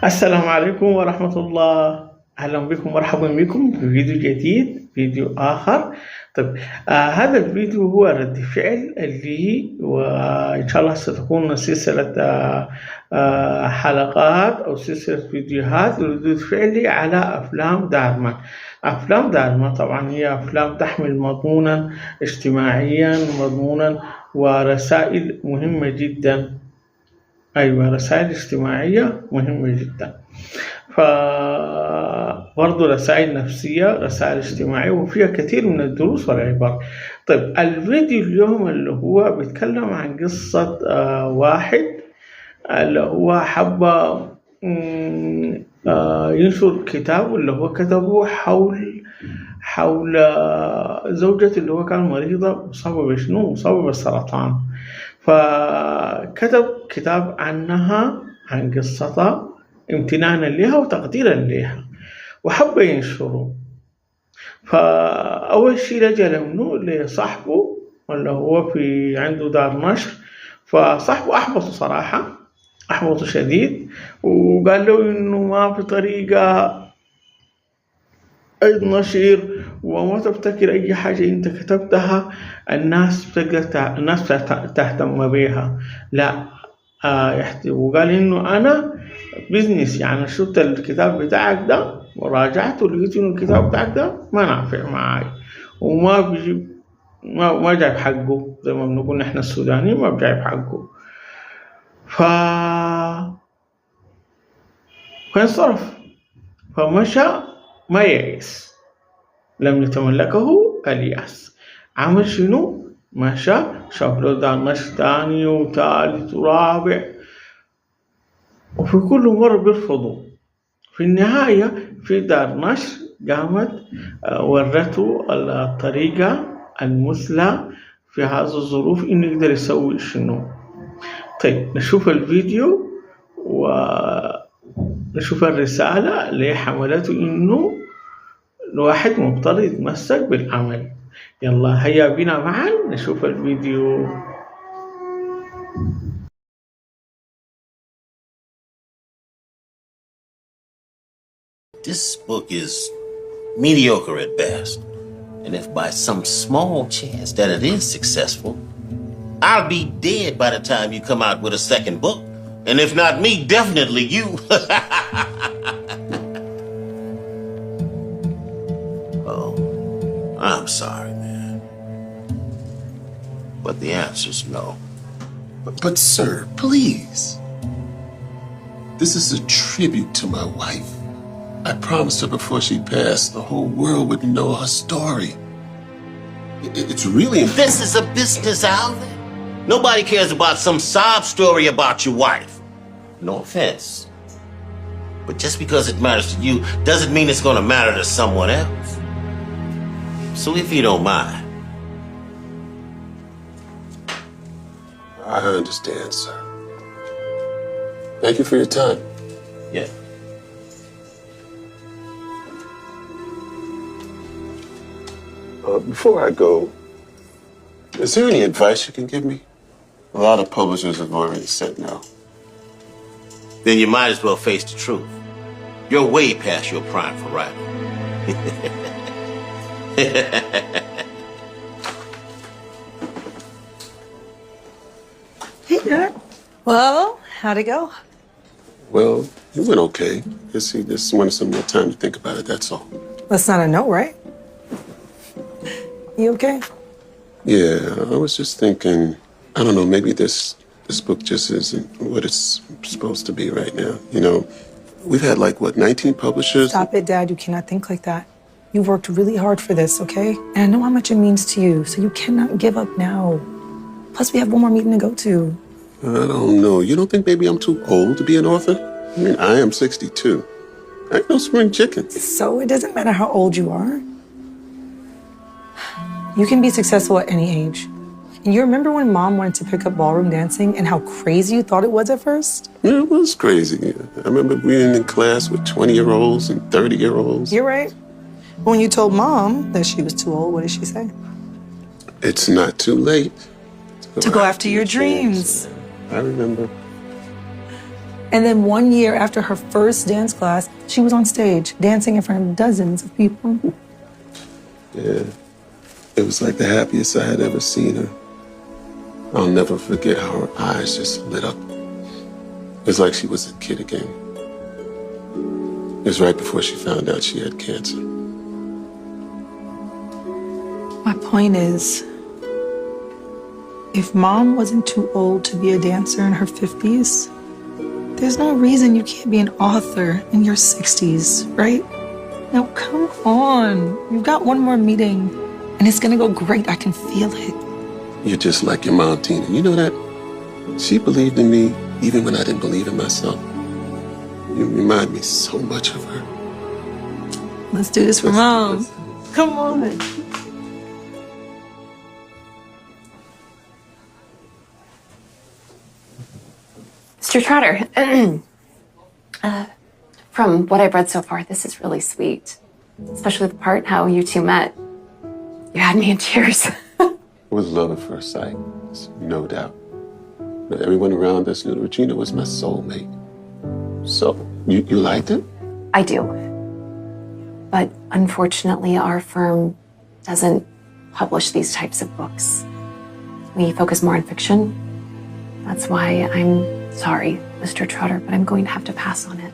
السلام عليكم ورحمة الله. أهلا بكم، مرحبا بكم في فيديو جديد، فيديو آخر. طيب، هذا الفيديو هو رد فعل اللي وإن شاء الله ستكون سلسلة حلقات أو سلسلة فيديوهات ردود فعلي على أفلام دار مان. أفلام دار مان طبعا هي أفلام تحمل مضمونا اجتماعيا، مضمونا ورسائل مهمة جدا. أيوة، رسائل اجتماعية مهمة جدا، فبرضه رسائل نفسية، رسائل اجتماعية، وفيها كثير من الدروس والعبر. طيب، الفيديو اليوم اللي هو بيتكلم عن قصة واحد اللي هو حب ينشر كتاب اللي هو كتبه حول زوجته اللي هو كان مريضة، مصابة بشنو؟ مصابة بالسرطان. فكتب كتاب عنها، عن قصتها، امتنانا لها وتقديرا لها، وحب ينشره. فأول شيء لجأ منه لصاحبه اللي هو في عنده دار نشر. فصاحبه أحبطه صراحة، أحبطه شديد، وقال له إنه ما في طريقة أي نشر، وما تفتكر أي حاجة أنت كتبتها الناس تهتم بها. لا، وقال إنه أنا بزنس، يعني شفت الكتاب بتاعك ده وراجعته ولقيت إنه الكتاب بتاعك ده ما نافع معاي، وما بيجيب ما جايب حقه، زي ما بنقول نحن السودانيين ما بجايب حقه. فانصرف، فمشى ما يئس، لم يتملكه اليأس. عمل شنو؟ مشى شاف له دار نشر تاني وثالث ورابع، وفي كل مرة بيرفضوا. في النهاية في دار نشر قامت ورته الطريقة المثلى في هذه الظروف إنه يقدر يسوي شنو. طيب، نشوف الفيديو ونشوف الرسالة اللي حملته إنه الواحد مضطر يتمسك بالعمل. يلا هيا بنا معا نشوف الفيديو. This book is mediocre at best. And if by some small chance that it is successful, I'll be dead by the time you come out with a second book. And if not me, definitely you. Oh, I'm sorry, man. But the answer's no. But sir, please. This is a tribute to my wife. I promised her before she passed the whole world would know her story. It's really... This is a business outlet. Nobody cares about some sob story about your wife. No offense. But just because it matters to you doesn't mean it's gonna matter to someone else. So if you don't mind. I understand, sir. Thank you for your time. Yeah. Before I go, is there any advice you can give me? A lot of publishers have already said no. Then you might as well face the truth. You're way past your prime for writing. Hey, Dad. Well, how'd it go? Well, it went okay. Just wanted some more time to think about it, that's all. That's not a no, right? You okay? Yeah, I was just thinking, I don't know, maybe this book just isn't what it's supposed to be right now. You know, we've had 19 publishers? Stop it, Dad. You cannot think like that. You worked really hard for this, okay? And I know how much it means to you, so you cannot give up now. Plus, we have one more meeting to go to. I don't know. You don't think maybe I'm too old to be an author? I mean, I am 62. I ain't no spring chicken. So it doesn't matter how old you are. You can be successful at any age. And you remember when Mom wanted to pick up ballroom dancing and how crazy you thought it was at first? Yeah, it was crazy. I remember being in class with 20-year-olds and 30-year-olds. You're right. When you told Mom that she was too old, what did she say? It's not too late To go after your dreams. I remember. And then 1 year after her first dance class, she was on stage dancing in front of dozens of people. Yeah, it was like the happiest I had ever seen her. I'll never forget how her eyes just lit up. It was like she was a kid again. It was right before she found out she had cancer. My point is, if Mom wasn't too old to be a dancer in her 50s, there's no reason you can't be an author in your 60s, right? Now, come on. You've got one more meeting, and it's gonna go great. I can feel it. You're just like your mom, Tina. You know that? She believed in me even when I didn't believe in myself. You remind me so much of her. Let's do this for Mom. Come on. Mr. Trotter, from what I've read so far, this is really sweet. Especially the part how you two met. You had me in tears. It was love at first sight, there's no doubt. But everyone around us knew Regina was my soulmate. So, you liked it? I do. But unfortunately, our firm doesn't publish these types of books. We focus more on fiction. That's why I'm sorry, Mr. Trotter, but I'm going to have to pass on it.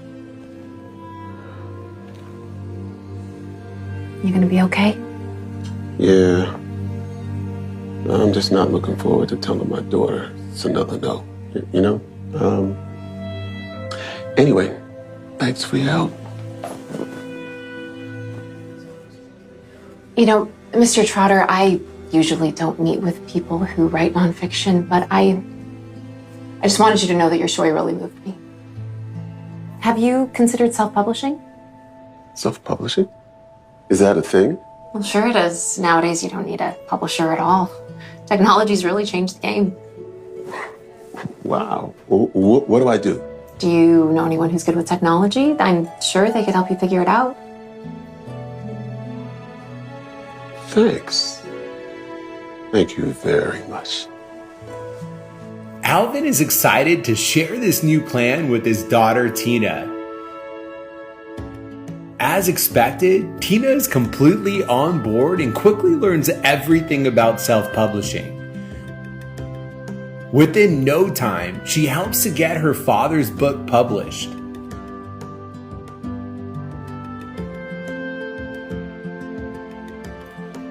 You gonna be okay? Yeah. I'm just not looking forward to telling my daughter it's another no. You know? Anyway, thanks for your help. You know, Mr. Trotter, I usually don't meet with people who write nonfiction, but I just wanted you to know that your story really moved me. Have you considered self-publishing? Self-publishing? Is that a thing? Well, sure it is. Nowadays, you don't need a publisher at all. Technology's really changed the game. Wow. What do I do? Do you know anyone who's good with technology? I'm sure they could help you figure it out. Thanks. Thank you very much. Alvin is excited to share this new plan with his daughter, Tina. As expected, Tina is completely on board and quickly learns everything about self-publishing. Within no time, she helps to get her father's book published.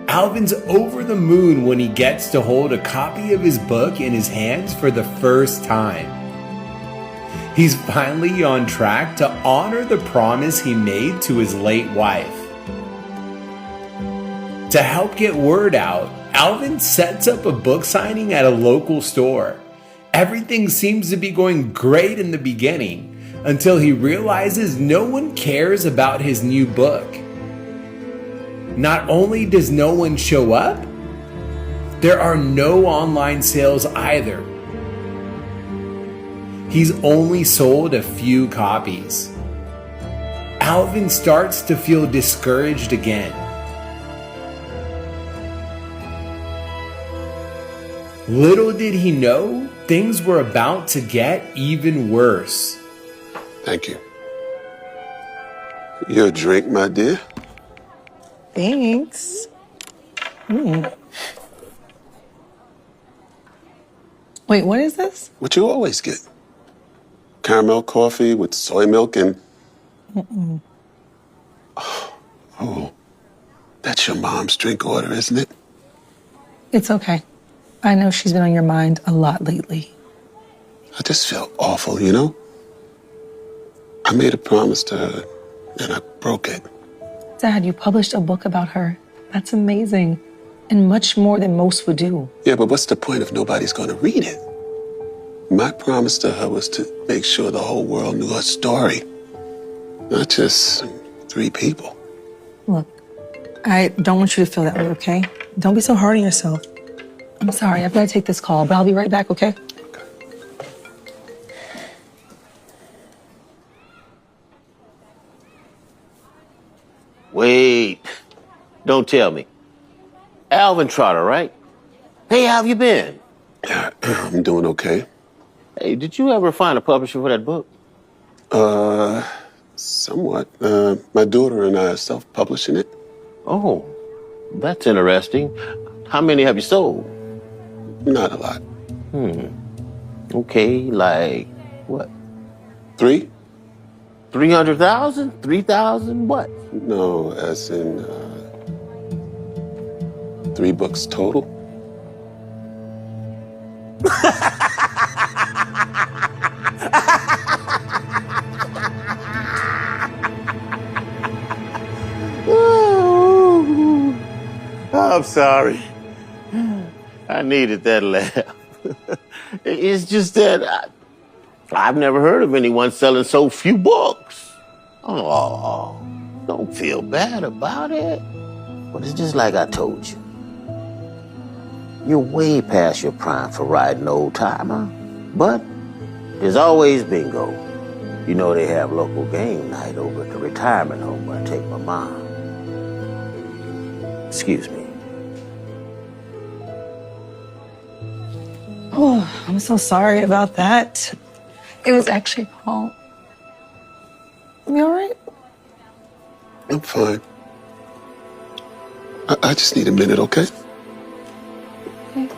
Alvin's over the moon when he gets to hold a copy of his book in his hands for the first time. He's finally on track to honor the promise he made to his late wife. To help get word out, Alvin sets up a book signing at a local store. Everything seems to be going great in the beginning until he realizes no one cares about his new book. Not only does no one show up, there are no online sales either. He's only sold a few copies. Alvin starts to feel discouraged again. Little did he know, things were about to get even worse. Thank you. Your drink, my dear? Thanks. Wait, what is this? What you always get. Caramel coffee with soy milk and... Oh, that's your mom's drink order, isn't it? It's okay. I know she's been on your mind a lot lately. I just feel awful, you know? I made a promise to her, and I broke it. Dad, you published a book about her. That's amazing. And much more than most would do. Yeah, but what's the point if nobody's gonna read it? My promise to her was to make sure the whole world knew her story. Not just 3 people. Look, I don't want you to feel that way, okay? Don't be so hard on yourself. I'm sorry, I've got to take this call, but I'll be right back, okay? Wait. Don't tell me. Alvin Trotter, right? Hey, how have you been? I'm doing okay. Hey, did you ever find a publisher for that book? Somewhat. My daughter and I are self-publishing it. Oh, that's interesting. How many have you sold? Not a lot. Okay, like what? 3? 300,000? 3,000? What? No, as in 3 books total. I'm sorry. I needed that laugh. It's just that I've never heard of anyone selling so few books. Oh, don't feel bad about it. But it's just like I told you. You're way past your prime for riding old timer. But there's always bingo. You know they have local game night over at the retirement home where I take my mom. Excuse me. Oh, I'm so sorry about that. It was actually Paul. You all right? I'm fine. I just need a minute, okay? Okay.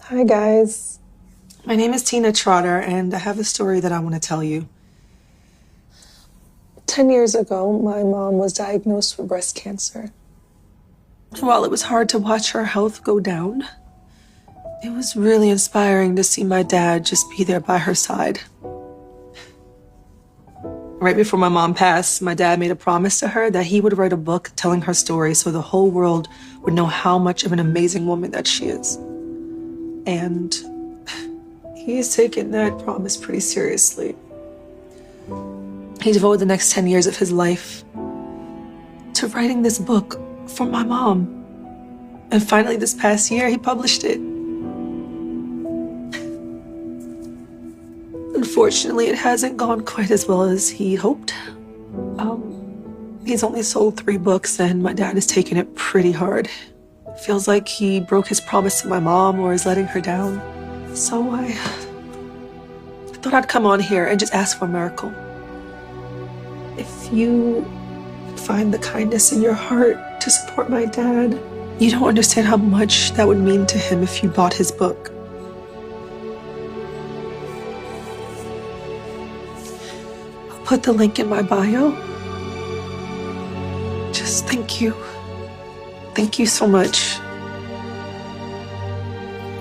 Hi, guys. My name is Tina Trotter, and I have a story that I want to tell you. 10 years ago, my mom was diagnosed with breast cancer. While it was hard to watch her health go down, it was really inspiring to see my dad just be there by her side. Right before my mom passed, my dad made a promise to her that he would write a book telling her story so the whole world would know how much of an amazing woman that she is. And he's taken that promise pretty seriously. He devoted the next 10 years of his life to writing this book for my mom. And finally, this past year, he published it. Unfortunately, it hasn't gone quite as well as he hoped. He's only sold 3 books, and my dad has taken it pretty hard. Feels like he broke his promise to my mom or is letting her down. So I thought I'd come on here and just ask for a miracle. If you find the kindness in your heart to support my dad, you don't understand how much that would mean to him if you bought his book. I'll put the link in my bio. Just thank you. Thank you so much.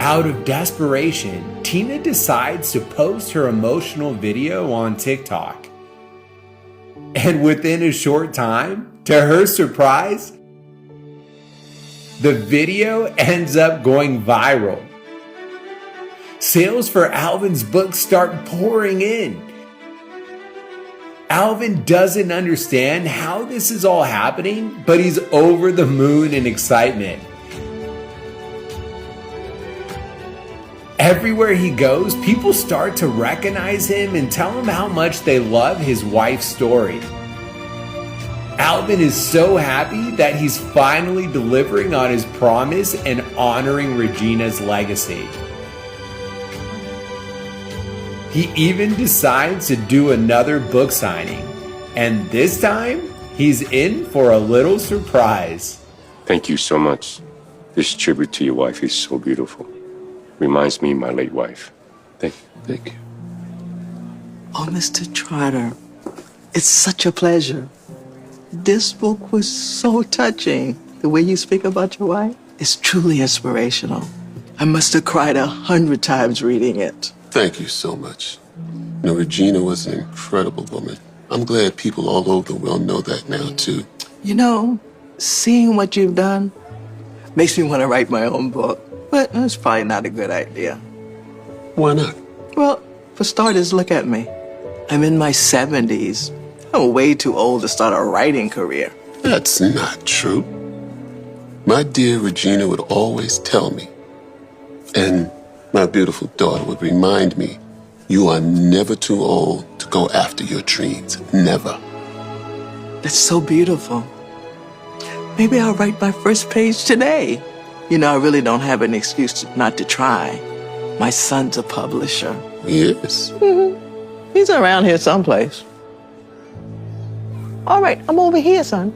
Out of desperation, Tina decides to post her emotional video on TikTok. And within a short time, to her surprise, the video ends up going viral. Sales for Alvin's book start pouring in. Alvin doesn't understand how this is all happening, but he's over the moon in excitement. Everywhere he goes, people start to recognize him and tell him how much they love his wife's story. Alvin is so happy that he's finally delivering on his promise and honoring Regina's legacy. He even decides to do another book signing, and this time he's in for a little surprise. Thank you so much. This tribute to your wife is so beautiful. Reminds me of my late wife. Thank you. Oh, Mr. Trotter, it's such a pleasure. This book was so touching. The way you speak about your wife is truly inspirational. I must have cried 100 times reading it. Thank you so much. You know, Regina was an incredible woman. I'm glad people all over the world know that now, too. You know, seeing what you've done makes me want to write my own book. But it's probably not a good idea. Why not? Well, for starters, look at me. I'm in my 70s. I'm way too old to start a writing career. That's not true. My dear Regina would always tell me, and my beautiful daughter would remind me, you are never too old to go after your dreams. Never. That's so beautiful. Maybe I'll write my first page today. You know, I really don't have an excuse not to try. My son's a publisher. Yes. He's around here someplace. All right, I'm over here, son.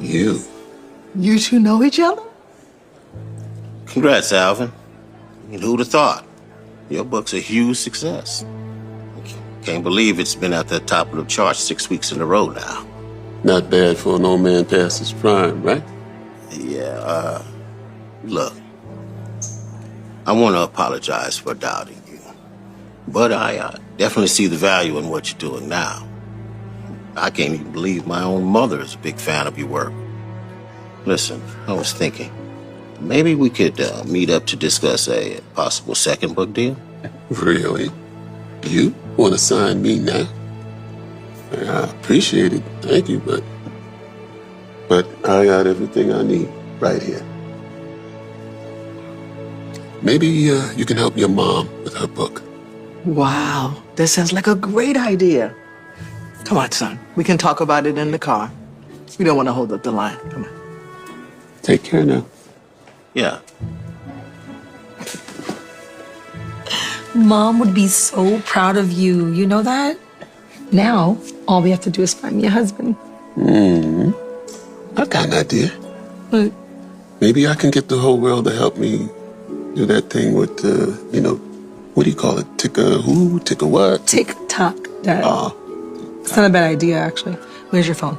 You two know each other? Congrats, Alvin. Who'd have thought? Your book's a huge success. Can't believe it's been at the top of the charts 6 weeks in a row now. Not bad for an old man past his prime, right? Yeah, look. I want to apologize for doubting you. But I definitely see the value in what you're doing now. I can't even believe my own mother is a big fan of your work. Listen, I was thinking, maybe we could meet up to discuss a possible second book deal? Really? You want to sign me now? I appreciate it, thank you, but I got everything I need right here. Maybe you can help your mom with her book. Wow, that sounds like a great idea. Come on, son. We can talk about it in the car. We don't want to hold up the line. Come on. Take care now. Yeah. Mom would be so proud of you. You know that? Now, all we have to do is find me a husband. I've got an idea. What? Maybe I can get the whole world to help me do that thing with, what do you call it? Tick a who? Tick a what? Tick-tock, Dad. It's not a bad idea, actually. Where's your phone?